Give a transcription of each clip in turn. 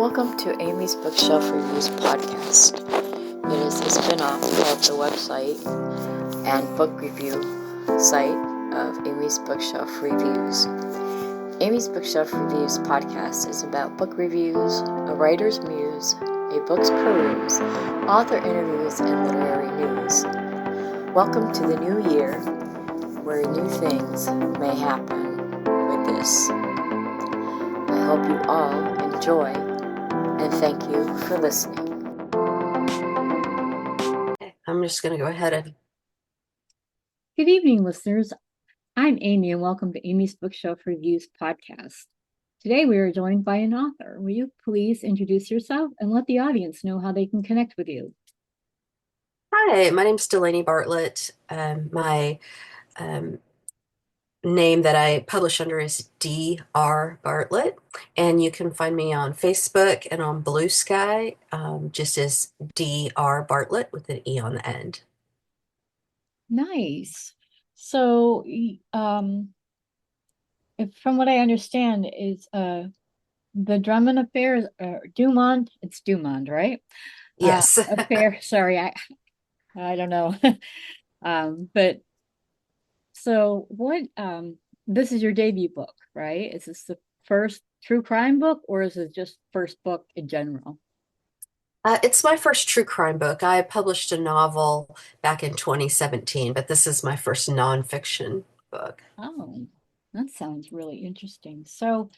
Welcome to Amy's Bookshelf Reviews podcast. It is a spin-off of the website and book review site of Amy's Bookshelf Reviews. Amy's Bookshelf Reviews podcast is about book reviews, a writer's muse, a book's peruse, author interviews, and literary news. Welcome to the new year, where new things may happen with this. I hope you all enjoy, and thank you for listening. I'm just going to go ahead and... Good evening, listeners. I'm Amy, and welcome to Amy's Bookshelf Reviews podcast. Today, we are joined by an author. Will you please introduce yourself and let the audience know how they can connect with you? Hi, my name's Bartlette. My name that I publish under is D.R. Bartlette, and you can find me on Facebook and on Blue Sky, just as D.R. Bartlette with an E on the end. Nice. So, from what I understand, is the Drummond affair, Dumond? It's Dumond, right? Yes. Affair. Sorry, I don't know. But so what? This is your debut book, right? Is this the first true crime book, or is it just first book in general? It's my first true crime book. I published a novel back in 2017, but this is my first nonfiction book. Oh, that sounds really interesting. So,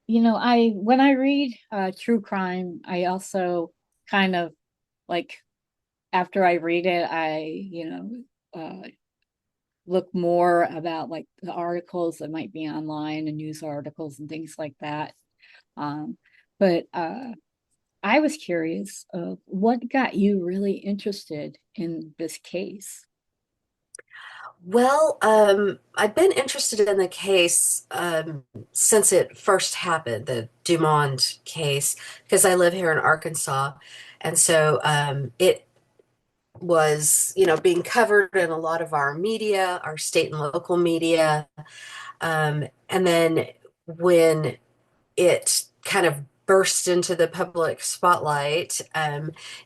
when I read true crime, I also kind of like after I read it, look more about like the articles that might be online and news articles and things like that. But I was curious of what got you really interested in this case. Well, I've been interested in the case since it first happened, the Dumond case, because I live here in Arkansas. And so it was, being covered in a lot of our media, our state and local media. And then when it kind of burst into the public spotlight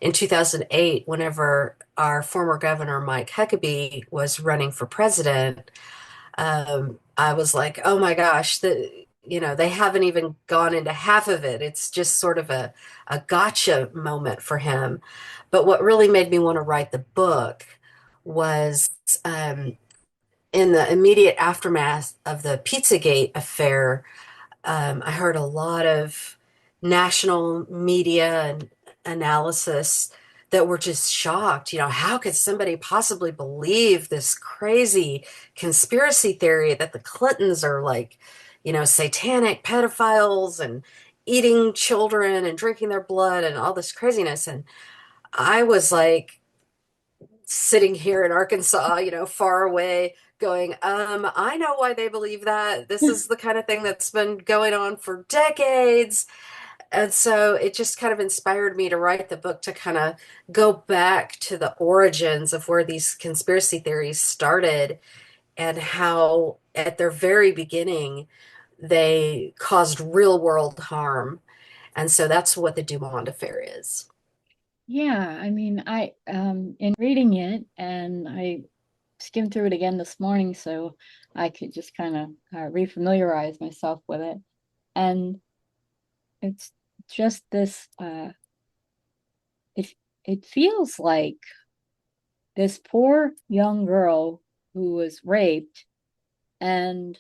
in 2008, whenever our former governor, Mike Huckabee, was running for president. I was like, oh my gosh, they haven't even gone into half of it. It's just sort of a gotcha moment for him. But what really made me want to write the book was in the immediate aftermath of the Pizzagate affair. I heard a lot of national media and analysis that were just shocked. How could somebody possibly believe this crazy conspiracy theory that the Clintons are like, satanic pedophiles and eating children and drinking their blood and all this craziness? And I was like sitting here in Arkansas, far away, going, I know why they believe that. This is the kind of thing that's been going on for decades. And so it just kind of inspired me to write the book, to kind of go back to the origins of where these conspiracy theories started and how, at their very beginning, they caused real world harm. And so that's what the Dumond affair is. Yeah, I mean, I in reading it, and I skimmed through it again this morning so I could just kind of refamiliarize myself with it. And it's just this it feels like this poor young girl who was raped, and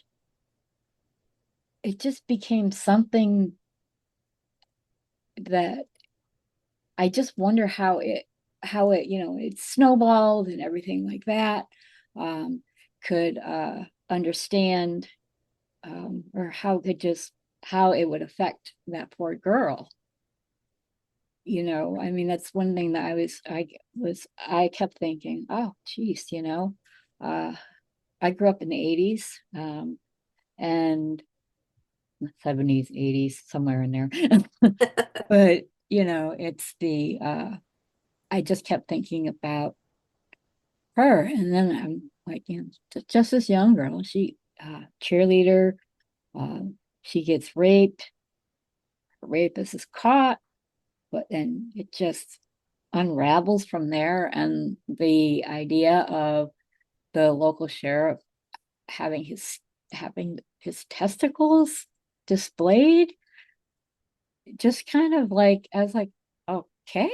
it just became something that I just wonder how it it snowballed and everything like that. Could understand or how it would affect that poor girl. I mean, that's one thing that I kept thinking, oh geez, uh I grew up in the 80s, and 70s, 80s, somewhere in there. But it's the I just kept thinking about her, and then I'm like, just this young girl, she cheerleader, she gets raped, a rapist is caught, but then it just unravels from there. And the idea of the local sheriff having his testicles displayed, just kind of like, I was like, okay.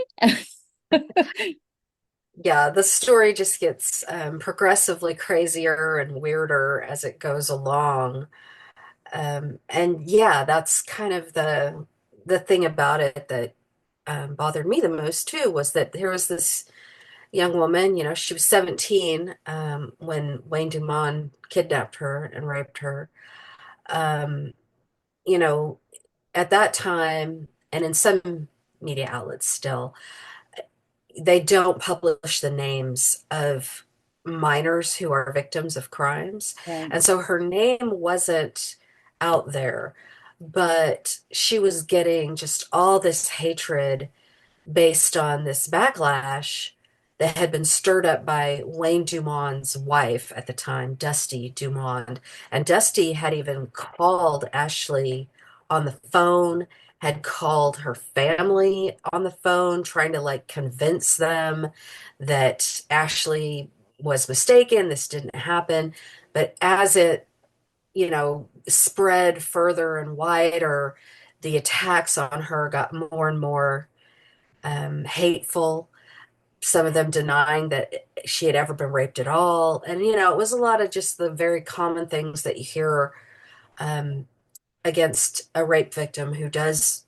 Yeah, the story just gets progressively crazier and weirder as it goes along. And yeah, that's kind of the thing about it that bothered me the most too, was that there was this young woman, she was 17 when Wayne Dumond kidnapped her and raped her. Um, you know, at that time, and in some media outlets still, they don't publish the names of minors who are victims of crimes. Right. And so her name wasn't out there, but she was getting just all this hatred based on this backlash that had been stirred up by Wayne Dumond's wife at the time, Dusty Dumond. And Dusty had even called Ashley on the phone, had called her family on the phone, trying to like convince them that Ashley was mistaken, this didn't happen. But as it, spread further and wider, the attacks on her got more and more hateful, some of them denying that she had ever been raped at all. And, it was a lot of just the very common things that you hear um, against a rape victim who does,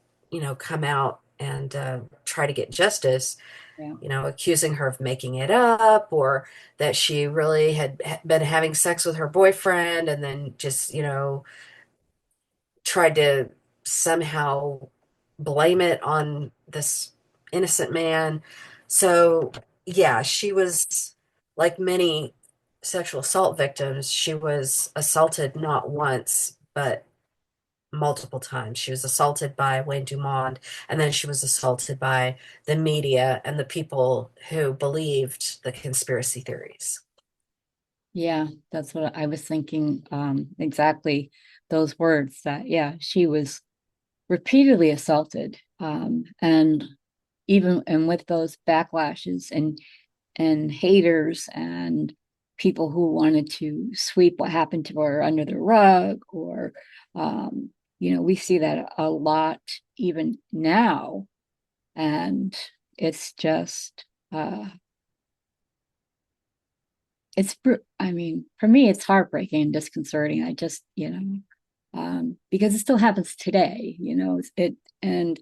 come out and try to get justice, Yeah. accusing her of making it up, or that she really had been having sex with her boyfriend and then just, tried to somehow blame it on this innocent man. So, yeah, she was like many sexual assault victims, she was assaulted not once, but multiple times. She was assaulted by Wayne Dumond, and then she was assaulted by the media and the people who believed the conspiracy theories. Yeah, that's what I was thinking. Exactly those words that, yeah, she was repeatedly assaulted. And even and with those backlashes and haters and people who wanted to sweep what happened to her under the rug, or we see that a lot even now. And it's just I mean, for me, it's heartbreaking and disconcerting. I just, because it still happens today, it and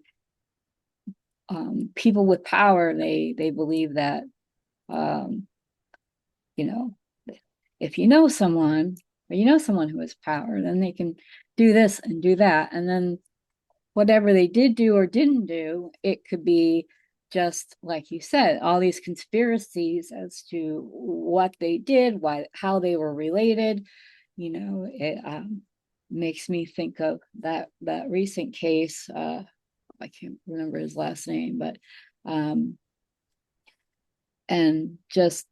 people with power, they believe that, um, you know, if you know someone, or someone who has power, then they can do this and do that, and then whatever they did do or didn't do, it could be just like you said, all these conspiracies as to what they did, why, how they were related. It makes me think of that recent case. I can't remember his last name, but and just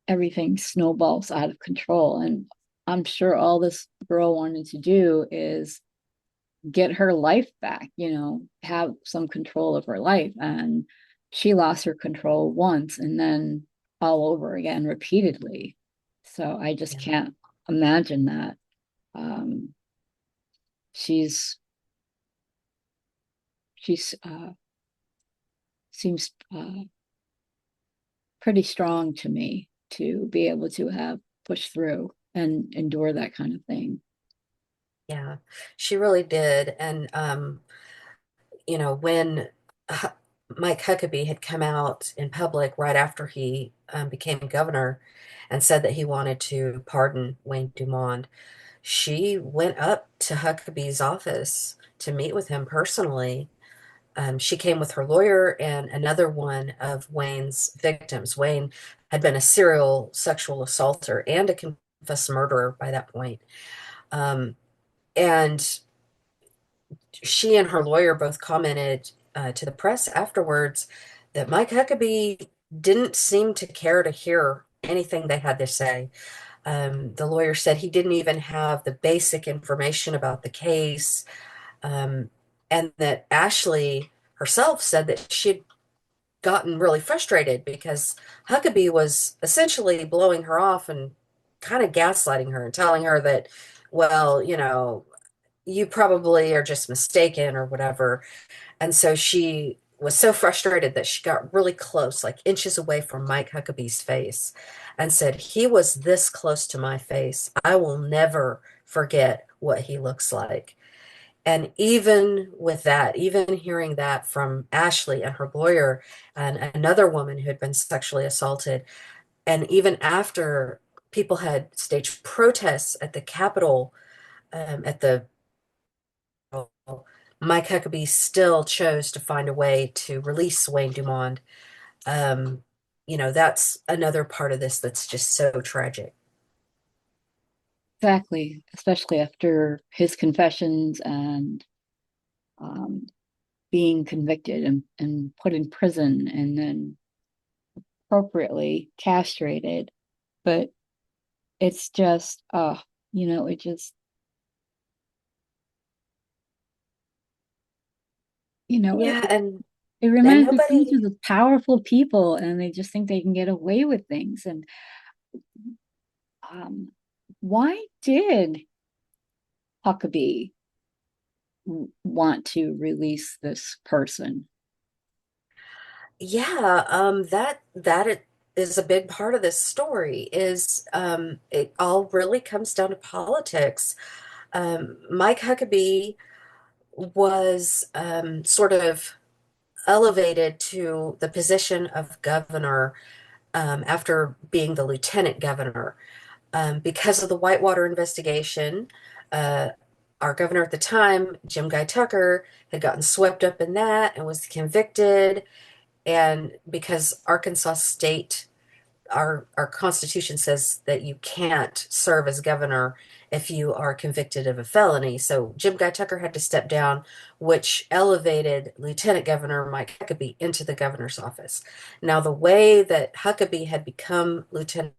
everything snowballs out of control. And I'm sure all this girl wanted to do is get her life back, have some control of her life. And she lost her control once and then all over again repeatedly. So I just Yeah. can't imagine that. Um, she's she's seems pretty strong to me to be able to have pushed through and endure that kind of thing. Yeah, she really did. And when Hu- Mike Huckabee had come out in public right after he became governor and said that he wanted to pardon Wayne Dumond, she went up to Huckabee's office to meet with him personally. She came with her lawyer and another one of Wayne's victims. Wayne had been a serial sexual assaulter and a confessed murderer by that point. Um, and she and her lawyer both commented to the press afterwards that Mike Huckabee didn't seem to care to hear anything they had to say. The lawyer said he didn't even have the basic information about the case. Um, and that Ashley herself said that she'd gotten really frustrated because Huckabee was essentially blowing her off and kind of gaslighting her and telling her that, well, you probably are just mistaken or whatever. And so she was so frustrated that she got really close, like inches away from Mike Huckabee's face, and said, "He was this close to my face. I will never forget what he looks like." And even with that, even hearing that from Ashley and her lawyer and another woman who had been sexually assaulted, and even after people had staged protests at the Capitol, at the Mike Huckabee still chose to find a way to release Wayne Dumond. Um, that's another part of this that's just so tragic. Exactly, especially after his confessions and um, being convicted and put in prison and then appropriately castrated. But it's just, it just, you know, it, Yeah, it and reminds me nobody, of the powerful people and they just think they can get away with things. And um, why did Huckabee want to release this person? yeah, is a big part of this story. Is it all really comes down to politics. Mike Huckabee was sort of elevated to the position of governor after being the lieutenant governor. Because of the Whitewater investigation, uh, our governor at the time, Jim Guy Tucker, had gotten swept up in that and was convicted. And because Arkansas State, our Constitution says that you can't serve as governor if you are convicted of a felony. So Jim Guy Tucker had to step down, which elevated Lieutenant Governor Mike Huckabee into the governor's office. Now, the way that Huckabee had become lieutenant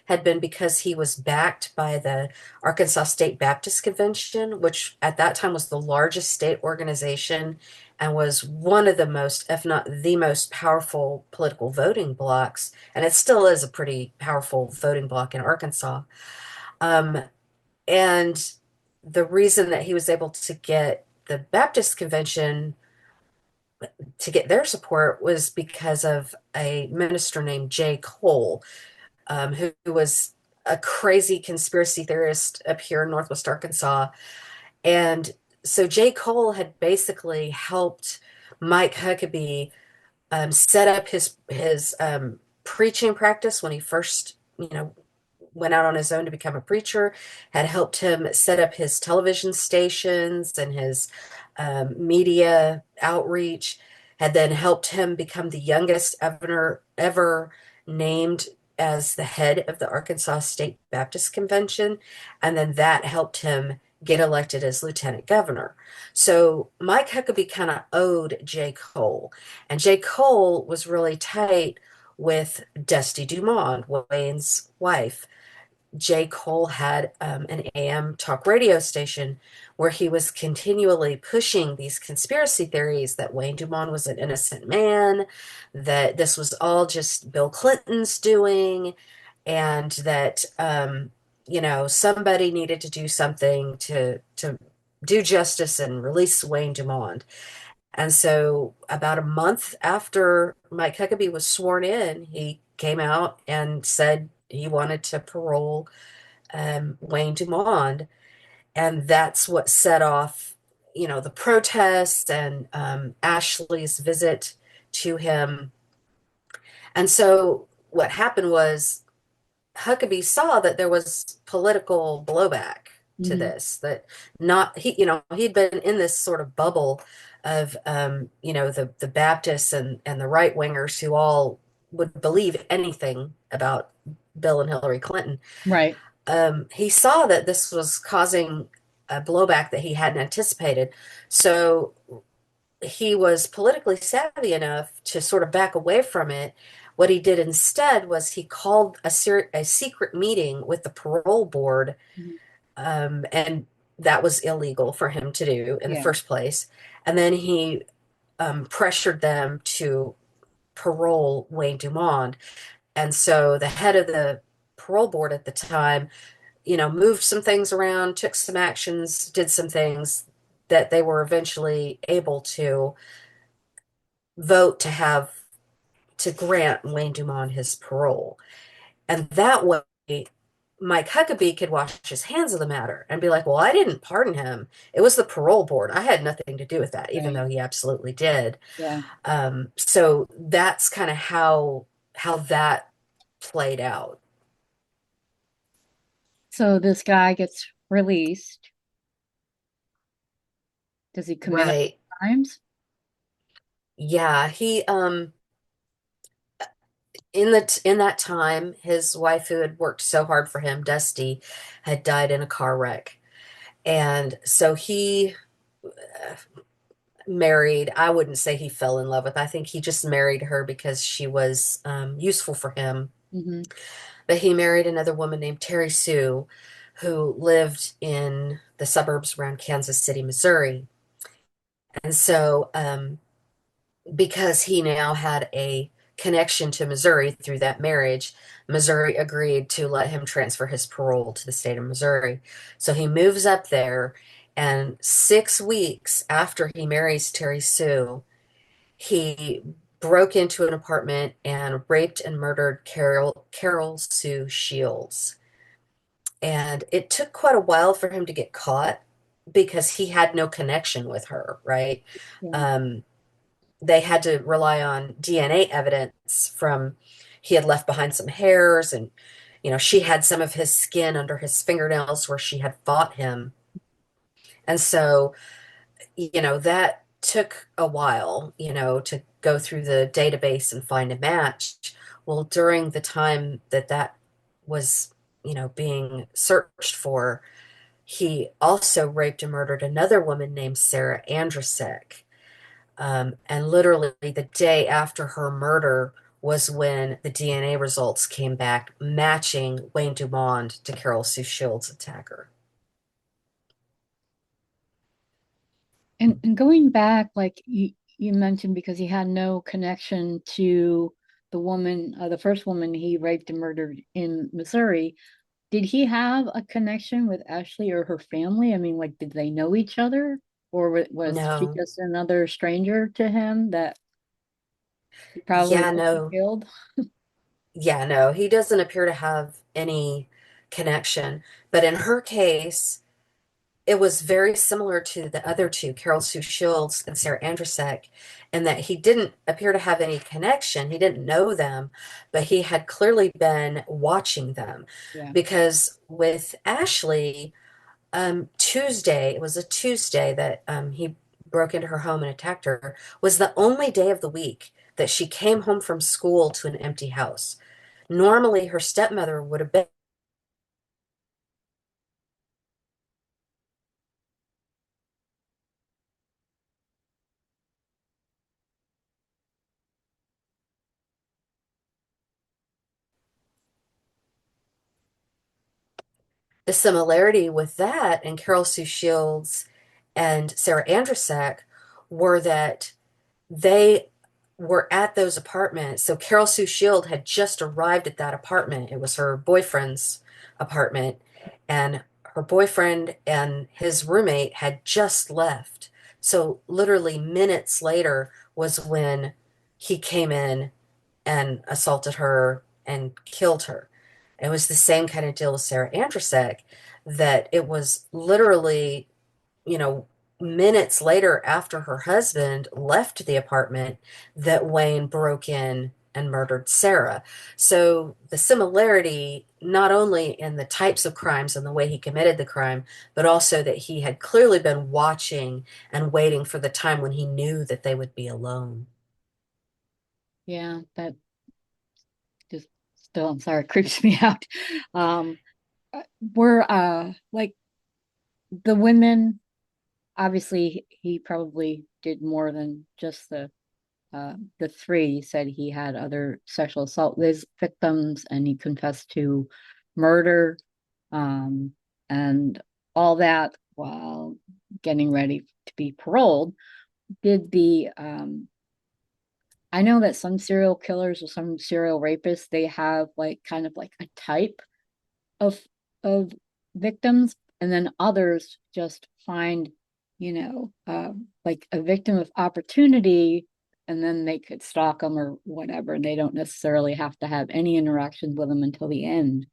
had been because he was backed by the Arkansas State Baptist Convention, which at that time was the largest state organization and was one of the most, if not the most powerful political voting blocks. And it still is a pretty powerful voting block in Arkansas. Um, and the reason that he was able to get the Baptist Convention to get their support was because of a minister named J. Cole, who was a crazy conspiracy theorist up here in Northwest Arkansas. And so J. Cole had basically helped Mike Huckabee set up his preaching practice when he first, went out on his own to become a preacher, had helped him set up his television stations and his media outreach, had then helped him become the youngest ever named as the head of the Arkansas State Baptist Convention. And then that helped him get elected as lieutenant governor. So Mike Huckabee kind of owed J. Cole. And J. Cole was really tight with Dusty Dumond, Wayne's wife. J. Cole had an AM talk radio station where he was continually pushing these conspiracy theories that Wayne Dumont was an innocent man, that this was all just Bill Clinton's doing, and that somebody needed to do something to do justice and release Wayne Dumont. And so, about a month after Mike Huckabee was sworn in, he came out and said he wanted to parole Wayne Dumond. And that's what set off, the protests and Ashley's visit to him. And so, what happened was Huckabee saw that there was political blowback to Mhm. this, that not he'd been in this sort of bubble of the Baptists and the right wingers who all would believe anything about Bill and Hillary Clinton. Right. He saw that this was causing a blowback that he hadn't anticipated. So he was politically savvy enough to sort of back away from it. What he did instead was he called a secret meeting with the parole board, and that was illegal for him to do in the Yeah. first place. And then he pressured them to parole Wayne Dumond. And so the head of the parole board at the time, moved some things around, took some actions, did some things that they were eventually able to vote to grant Wayne Dumond his parole. And that way, Mike Huckabee could wash his hands of the matter and be like, well, I didn't pardon him. It was the parole board. I had nothing to do with that, even Right. though he absolutely did. Yeah. So that's kind of how that played out. So this guy gets released. Does he commit other Right. crimes? Yeah, he in that time, his wife who had worked so hard for him, Dusty, had died in a car wreck. And so he married, I wouldn't say he fell in love with. I think he just married her because she was useful for him. Hmm. But he married another woman named Terry Sue, who lived in the suburbs around Kansas City, Missouri. And so, because he now had a connection to Missouri through that marriage, Missouri agreed to let him transfer his parole to the state of Missouri. So he moves up there, and 6 weeks after he marries Terry Sue, he broke into an apartment and raped and murdered Carol Sue Shields. And it took quite a while for him to get caught because he had no connection with her, right? Yeah. Um, they had to rely on DNA evidence from he had left behind some hairs, and she had some of his skin under his fingernails where she had fought him. And so that took a while, to go through the database and find a match. Well, during the time that was, being searched for, he also raped and murdered another woman named Sarah Andrusek. And literally the day after her murder was when the DNA results came back matching Wayne Dumond to Carol Sue Shields' attacker. And going back, like you mentioned, because he had no connection to the woman, the first woman he raped and murdered in Missouri. Did he have a connection with Ashley or her family? I mean, like, did they know each other, or was she No. just another stranger to him that he probably Yeah, wished he no. killed? Yeah, no. He doesn't appear to have any connection. But in her case, it was very similar to the other two, Carol Sue Shields and Sarah Andrusek, in that he didn't appear to have any connection. He didn't know them, but he had clearly been watching them. Yeah, Because with Ashley, Tuesday, it was a Tuesday that he broke into her home and attacked her, was the only day of the week that she came home from school to an empty house. Normally, her stepmother would have been. The similarity with that and Carol Sue Shields and Sarah Andrusek were that they were at those apartments. So Carol Sue Shield had just arrived at that apartment. It was her boyfriend's apartment, and her boyfriend and his roommate had just left. So literally minutes later was when he came in and assaulted her and killed her. It was the same kind of deal with Sarah Andrusek, that it was literally, you know, minutes later after her husband left the apartment that Wayne broke in and murdered Sarah. So the similarity, not only in the types of crimes and the way he committed the crime, but also that he had clearly been watching and waiting for the time when he knew that they would be alone. yeah, that just still, I'm sorry, creeps me out. Um, were like the women, obviously he probably did more than just the three. He said he had other sexual assault victims, and he confessed to murder, um, and all that. while getting ready to be paroled, did the I know that some serial killers or some serial rapists, they have like kind of like a type of of victims, and then others just find, like a victim of opportunity, and then they could stalk them or whatever. They don't necessarily have to have any interactions with them until the end.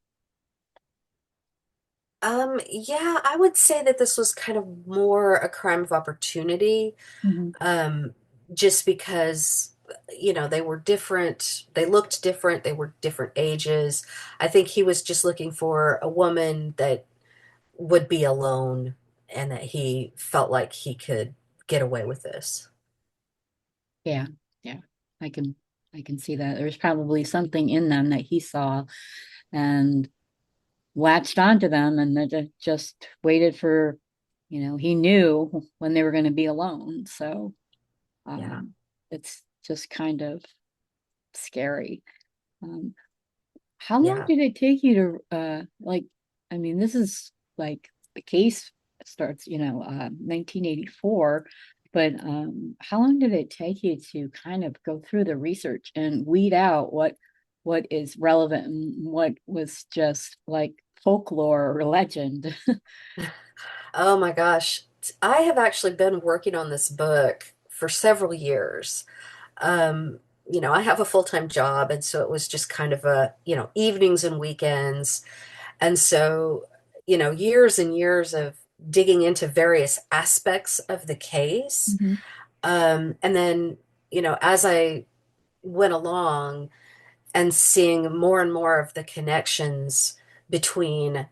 Yeah, I would say that this was kind of more a crime of opportunity, Mhm. um, just because, they were different, they looked different, they were different ages. I think he was just looking for a woman that would be alone and that he felt like he could get away with this. Yeah, yeah, I can I can see that. There's probably something in them that he saw and latched onto them, and then just waited for, he knew when they were going to be alone. So Yeah, it's just kind of scary. Um, how long yeah. did it take you to like? I mean, this is like the case starts, 1984, but how long did it take you to kind of go through the research and weed out what is relevant and what was just like folklore or legend? Oh my gosh. I have actually been working on this book for several years. Um, I have a full-time job, and so it was just kind of evenings and weekends. And so, years and years of digging into various aspects of the case. Mhm. And then, as I went along and seeing more and more of the connections between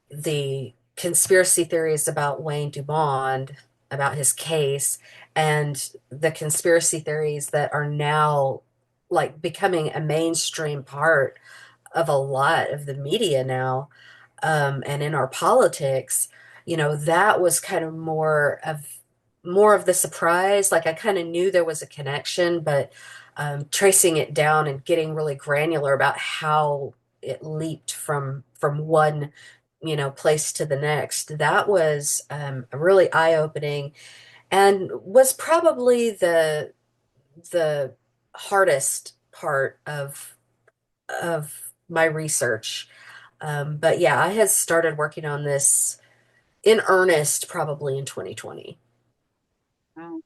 the conspiracy theories about Wayne Dumond, about his case, and the conspiracy theories that are now like becoming a mainstream part of a lot of the media now, and in our politics, that was kind of more of the surprise. Like I kind of knew there was a connection, but tracing it down and getting really granular about how it leaped from one place to the next, that was really eye-opening and was probably the hardest part of my research. But yeah, I had started working on this in earnest probably in 2020. Wow.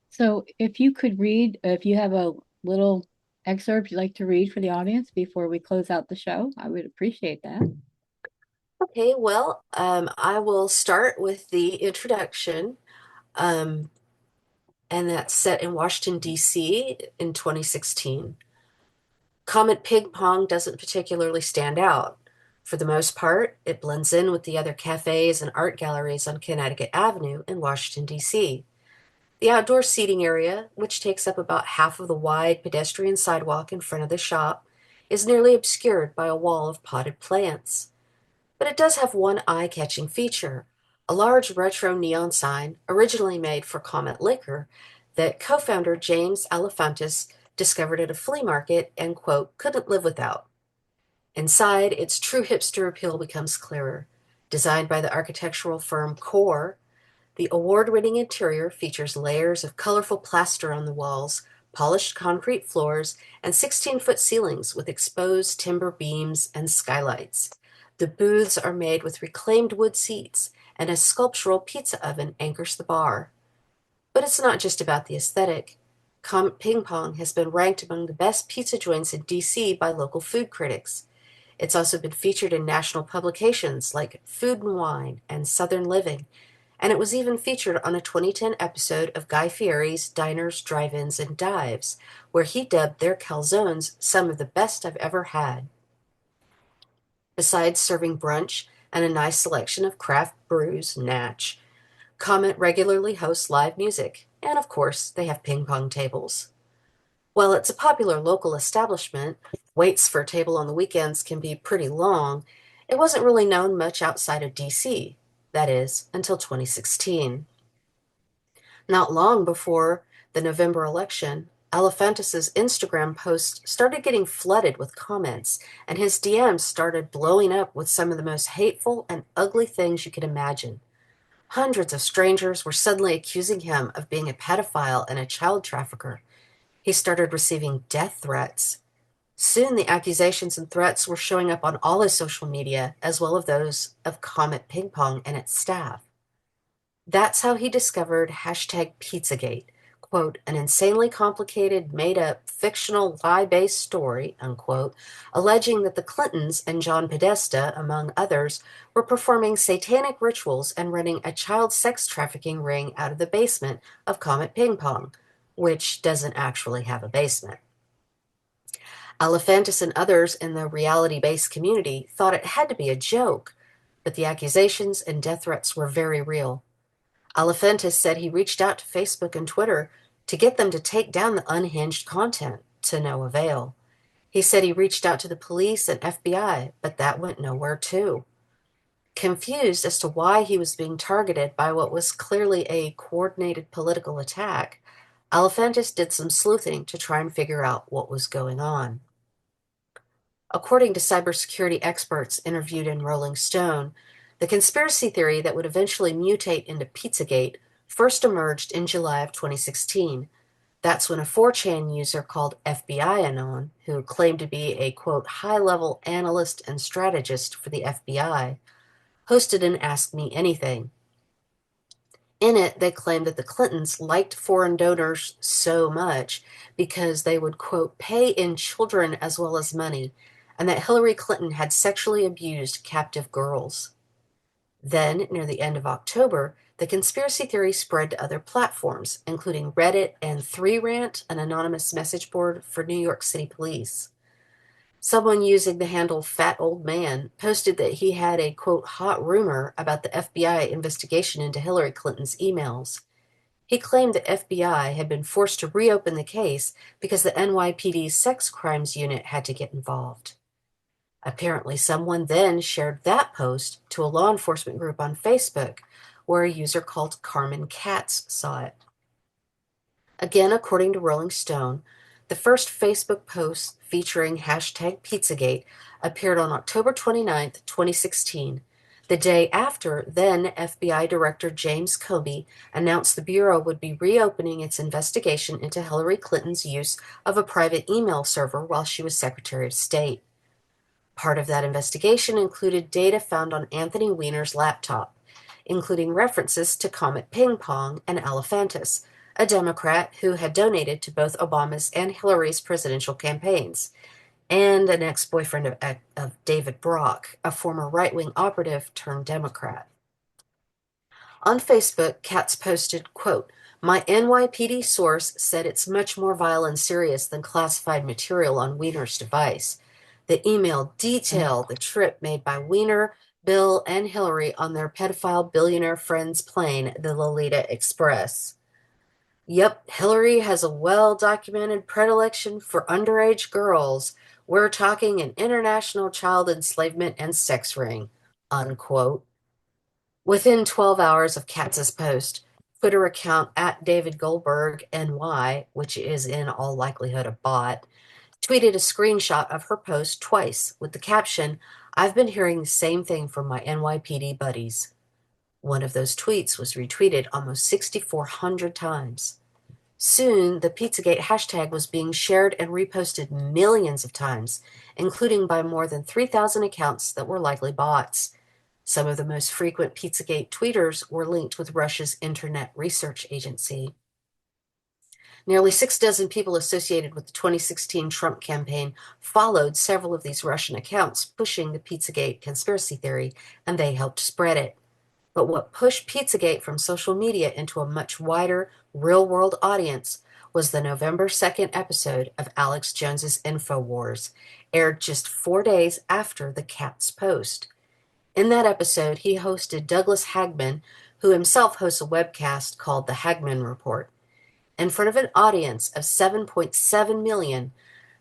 So if you could read, if you have a little excerpt you'd like to read for the audience before we close out the show, I would appreciate that. Okay, well, I will start with the introduction, um, and that's set in Washington, D.C. in 2016. Comet Ping Pong doesn't particularly stand out. For the most part, it blends in with the other cafes and art galleries on Connecticut Avenue in Washington, D.C. The outdoor seating area, which takes up about half of the wide pedestrian sidewalk in front of the shop, is nearly obscured by a wall of potted plants. But it does have one eye-catching feature, a large retro neon sign originally made for Comet Liquor that co-founder James Alefantis discovered at a flea market and, quote, couldn't live without. Inside, its true hipster appeal becomes clearer. Designed by the architectural firm Core, the award-winning interior features layers of colorful plaster on the walls, polished concrete floors, and 16-foot ceilings with exposed timber beams and skylights. The booths are made with reclaimed wood seats, and a sculptural pizza oven anchors the bar. But it's not just about the aesthetic. Comet Ping Pong has been ranked among the best pizza joints in DC by local food critics. It's also been featured in national publications like Food and Wine and Southern Living, and it was even featured on a 2010 episode of Guy Fieri's Diners, Drive-Ins, and Dives, where he dubbed their calzones some of the best I've ever had. Besides serving brunch and a nice selection of craft brews, Natch, Comet regularly hosts live music, and of course, they have ping pong tables. While it's a popular local establishment, waits for a table on the weekends can be pretty long. It wasn't really known much outside of DC, that is, until 2016. Not long before the November election, Elephantus's Instagram posts started getting flooded with comments, and his DMs started blowing up with some of the most hateful and ugly things you could imagine. Hundreds of strangers were suddenly accusing him of being a pedophile and a child trafficker. He started receiving death threats. Soon the accusations and threats were showing up on all his social media, as well as those of Comet Ping Pong and its staff. That's how he discovered hashtag Pizzagate, quote, an insanely complicated, made-up, fictional, lie-based story, unquote, alleging that the Clintons and John Podesta, among others, were performing satanic rituals and running a child sex trafficking ring out of the basement of Comet Ping Pong, which doesn't actually have a basement. Alefantis and others in the reality-based community thought it had to be a joke, but the accusations and death threats were very real. Alefantis said he reached out to Facebook and Twitter to get them to take down the unhinged content, to no avail. He said he reached out to the police and FBI, but that went nowhere too. Confused as to why he was being targeted by what was clearly a coordinated political attack, Alefantis did some sleuthing to try and figure out what was going on. According to cybersecurity experts interviewed in Rolling Stone, the conspiracy theory that would eventually mutate into Pizzagate first emerged in July of 2016. That's when a 4chan user called FBI Anon, who claimed to be a, quote, high-level analyst and strategist for the FBI, hosted an Ask Me Anything. In it, they claimed that the Clintons liked foreign donors so much because they would, quote, pay in children as well as money, and that Hillary Clinton had sexually abused captive girls. Then, near the end of October, the conspiracy theory spread to other platforms, including Reddit and 3rant, an anonymous message board for New York City police. Someone using the handle Fat Old Man posted that he had a, quote, hot rumor about the FBI investigation into Hillary Clinton's emails. He claimed the FBI had been forced to reopen the case because the NYPD's sex crimes unit had to get involved. Apparently, someone then shared that post to a law enforcement group on Facebook, where a user called Carmen Katz saw it. Again, according to Rolling Stone, the first Facebook post featuring hashtag Pizzagate appeared on October 29, 2016, the day after then FBI Director James Comey announced the Bureau would be reopening its investigation into Hillary Clinton's use of a private email server while she was Secretary of State. Part of that investigation included data found on Anthony Weiner's laptop, including references to Comet Ping Pong and Alefantis, a Democrat who had donated to both Obama's and Hillary's presidential campaigns, and an ex-boyfriend of David Brock, a former right-wing operative turned Democrat. On Facebook, Katz posted, quote, my NYPD source said it's much more vile and serious than classified material on Weiner's device. The email detailed the trip made by Weiner, Bill, and Hillary on their pedophile billionaire friend's plane, the Lolita Express. Yep, Hillary has a well-documented predilection for underage girls. We're talking an international child enslavement and sex ring, unquote. Within 12 hours of Katz's post, Twitter account at David Goldberg NY, which is in all likelihood a bot, tweeted a screenshot of her post twice with the caption, I've been hearing the same thing from my NYPD buddies. One of those tweets was retweeted almost 6,400 times. Soon, the Pizzagate hashtag was being shared and reposted millions of times, including by more than 3,000 accounts that were likely bots. Some of the most frequent Pizzagate tweeters were linked with Russia's Internet Research Agency. Nearly 6 dozen people associated with the 2016 Trump campaign followed several of these Russian accounts pushing the Pizzagate conspiracy theory, and they helped spread it. But what pushed Pizzagate from social media into a much wider, real-world audience was the November 2nd episode of Alex Jones's InfoWars, aired just 4 days after the Katz post. In that episode, he hosted Douglas Hagman, who himself hosts a webcast called The Hagman Report. In front of an audience of 7.7 million,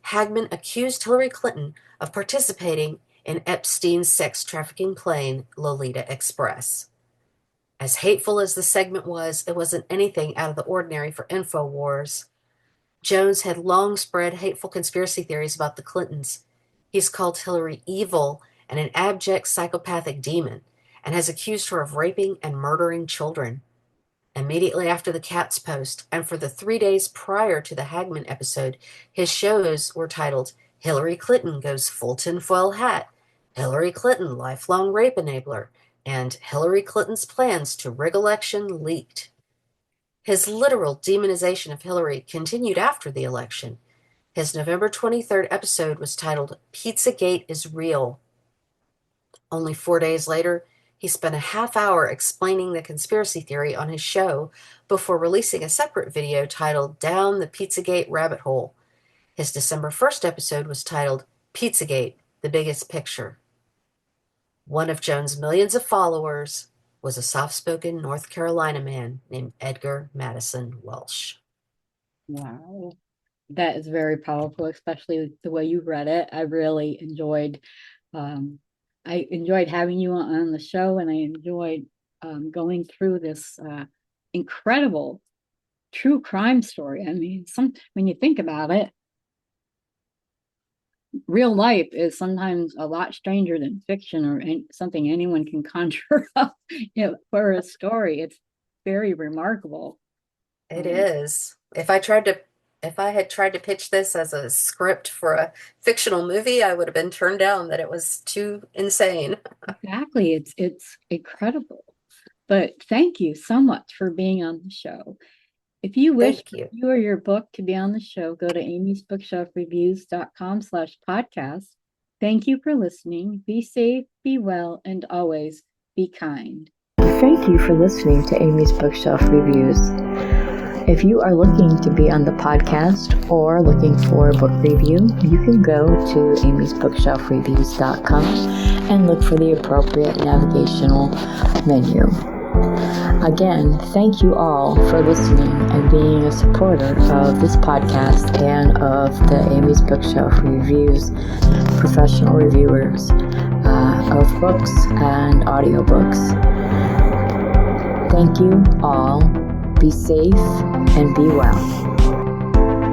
Hagman accused Hillary Clinton of participating in Epstein's sex trafficking plane, Lolita Express. As hateful as the segment was, it wasn't anything out of the ordinary for InfoWars. Jones had long spread hateful conspiracy theories about the Clintons. He's called Hillary evil and an abject psychopathic demon, and has accused her of raping and murdering children. Immediately after the Katz post, and for the 3 days prior to the Hagman episode, his shows were titled Hillary Clinton Goes Full Tinfoil Hat, Hillary Clinton Lifelong Rape Enabler, and Hillary Clinton's Plans to Rig Election Leaked. His literal demonization of Hillary continued after the election. His November 23rd episode was titled Pizzagate is Real. Only 4 days later, he spent a half hour explaining the conspiracy theory on his show before releasing a separate video titled Down the Pizzagate Rabbit Hole. His December 1st episode was titled Pizzagate, The Biggest Picture. One of Jones' millions of followers was a soft-spoken North Carolina man named Edgar Madison Welsh. Wow. That is very powerful, especially the way you read it. I really enjoyed having you on the show, and I enjoyed going through this incredible true crime story. I mean, when you think about it, real life is sometimes a lot stranger than fiction or something anyone can conjure up, for a story. It's very remarkable. It is. If I had tried to pitch this as a script for a fictional movie, I would have been turned down that it was too insane. Exactly. It's incredible. But thank you so much for being on the show. If you wish Thank you. you or your book to be on the show, go to amysbookshelfreviews.com/podcast. Thank you for listening. Be safe, be well, and always be kind. Thank you for listening to Amy's Bookshelf Reviews. If you are looking to be on the podcast or looking for a book review, you can go to amysbookshelfreviews.com and look for the appropriate navigational menu. Again, thank you all for listening and being a supporter of this podcast and of the Amy's Bookshelf Reviews professional reviewers of books and audiobooks. Thank you all. Be safe and be well.